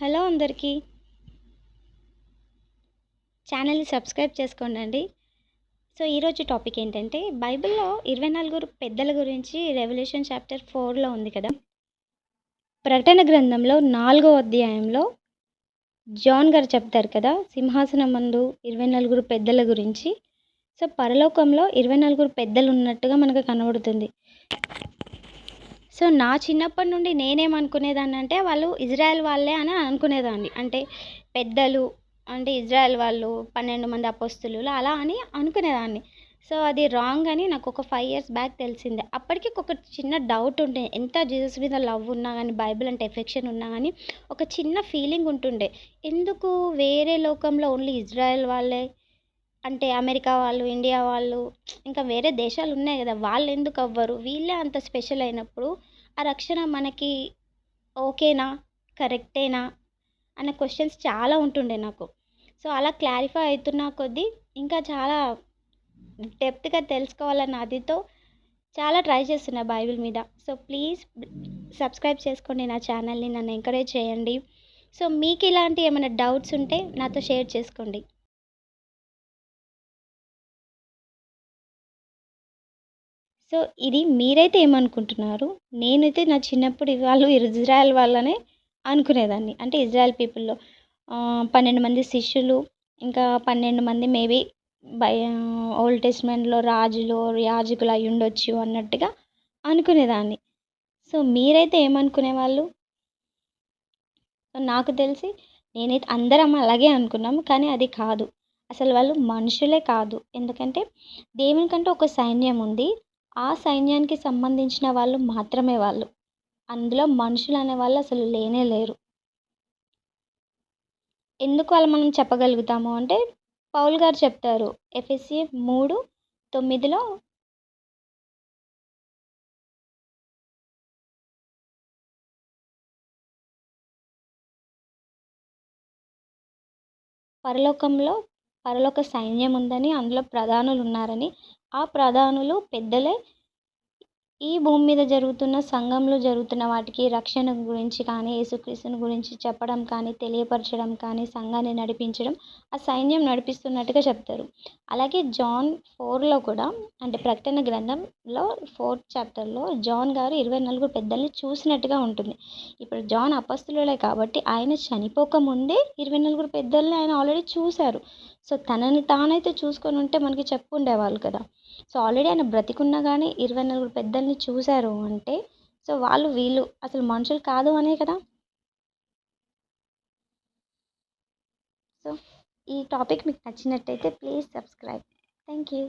Hello అందరికీ. ఛానల్‌ని subscribe చేసుకోండండి. So, ఈరోజు టాపిక్ ఏంటంటే, బైబిల్‌లో 24 పెద్దల గురించి రెవల్యూషన్ చాప్టర్ 4లో ఉంది కదా! ప్రకటన గ్రంథంలో 4వ అధ్యాయంలో జాన్ గారు చెప్తారు కదా! సింహాసనం ముందు 24 పెద్దల గురించి. సో, పరలోకంలో 24 పెద్దలున్నట్టుగా మనకు కనబడుతుంది. సో, నా చిన్నప్పటి నుండి నేనేమనుకునేదాన్నంటే, వాళ్ళు ఇజ్రాయెల్ వాళ్ళే అని అనుకునేదాన్ని. అంటే పెద్దలు అంటే ఇజ్రాయెల్ వాళ్ళు 12 మంది అపోస్తలులు అలా అని అనుకునేదాన్ని. సో, అది రాంగ్ అని నాకొక 5 ఇయర్స్ బ్యాక్ తెలిసింది. అప్పటికి ఒక చిన్న డౌట్ ఉండే. ఎంత జీసస్ మీద లవ్ ఉన్నా గానీ, బైబిల్ అంటే ఎఫెక్షన్ ఉన్నా గానీ, ఒక చిన్న ఫీలింగ్ ఉంటుండే. ఎందుకు వేరే లోకంలో ఓన్లీ ఇజ్రాయెల్ వాళ్ళే అంటే అమెరికా వాళ్ళు, ఇండియా వాళ్ళు ఇంకా వేరే దేశాలున్నాయి గదా! వాళ్ళెందుకవ్వరు? వీళ్ళే అంత స్పెషల్ అయినప్పుడు, ఆ రక్షణ మనకి ఓకేనా? కరెక్టేనా? అన్న క్వెషన్స్ చాలా ఉంటుండే నాకు. సో, అలా క్లారిఫై అయితున్న కొద్దీ ఇంకా చాలా డెప్త్‌గా తెలుసుకోవాలన్న అదితో చాలా ట్రై చేస్తున్నా బైబిల్ మీద. సో, ప్లీజ్ సబ్స్క్రైబ్ చేసుకోండి నా ఛానల్‌ని. నన్ను ఎంకరేజ్ చేయండి. సో, మీకిలాంటి ఏమైనా డౌట్స్ ఉంటే నాతో షేర్ చేసుకోండి. సో, ఇది మీరైతే ఏమనుకుంటున్నారు? నేనైతే నా చిన్నప్పుడు వాళ్ళు ఇజ్రాయెల్ వాళ్ళనే అనుకునేదాన్ని. అంటే ఇజ్రాయెల్ పీపుల్‌లో 12 మంది శిష్యులు, ఇంకా 12 మంది మేబీ ఓల్డ్ టెస్ట్‌మెంట్‌లో రాజులు, యాజకులు అయ్యుండొచ్చు అన్నట్టుగా అనుకునేదాన్ని. సో, మీరైతే ఏమనుకునేవాళ్ళు? నాకు తెలిసి నేనైతే అందరం అలాగే అనుకున్నాం. కానీ అది కాదు. అసలు వాళ్ళు మనుషులే కాదు. ఎందుకంటే దేవునికంటే ఒక సైన్యం ఉంది. ఆ సైన్యానికి సంబంధించిన వాళ్ళు మాత్రమే వాళ్ళు. అందులో మనుషులనే వాళ్ళు అసలు లేనే లేరు. ఎందుకు అలా మనం చెప్పగలుగుతాము అంటే పౌలు గారు చెప్తారు. ఎఫెసీ 3:9లో పరలోకంలో పరలోక సైన్యం ఉందని, అందులో ప్రధానులున్నారని, ఆ ప్రధానులు పెద్దలే ఈ భూమి మీద జరుగుతున్న సంఘంలో జరుగుతున్న వాటికి రక్షణ గురించి కానీ, యేసుక్రీస్తుని గురించి చెప్పడం కానీ, తెలియపరచడం కానీ, సంఘాన్ని నడిపించడం ఆ సైన్యం నడిపిస్తున్నట్టుగా చెప్తారు. అలాగే జాన్ 4లో కూడా అంటే ప్రకటన గ్రంథంలో 4th చాప్టర్‌లో జాన్ గారు 24 పెద్దల్ని చూసినట్టుగా ఉంటుంది. ఇప్పుడు జాన్ అపొస్తలుడే కాబట్టి ఆయన చనిపోకముందే 24 పెద్దల్ని ఆయన ఆల్రెడీ చూసారు. సో, తనని తానైతే చూసుకొనుంటే మనకి చెప్పుండేవాళ్ళు కదా! సో, ఆల్రెడీ ఆయన బ్రతికున్నా గానీ 24 పెద్దల్ని చూసారు అంటే, సో, వాళ్ళు వీళ్ళు అసలు మనుషులు కాదు అనే కదా! సో, ఈ టాపిక్ మీకు నచ్చినట్టయితే ప్లీజ్ సబ్స్క్రైబ్. Thank you.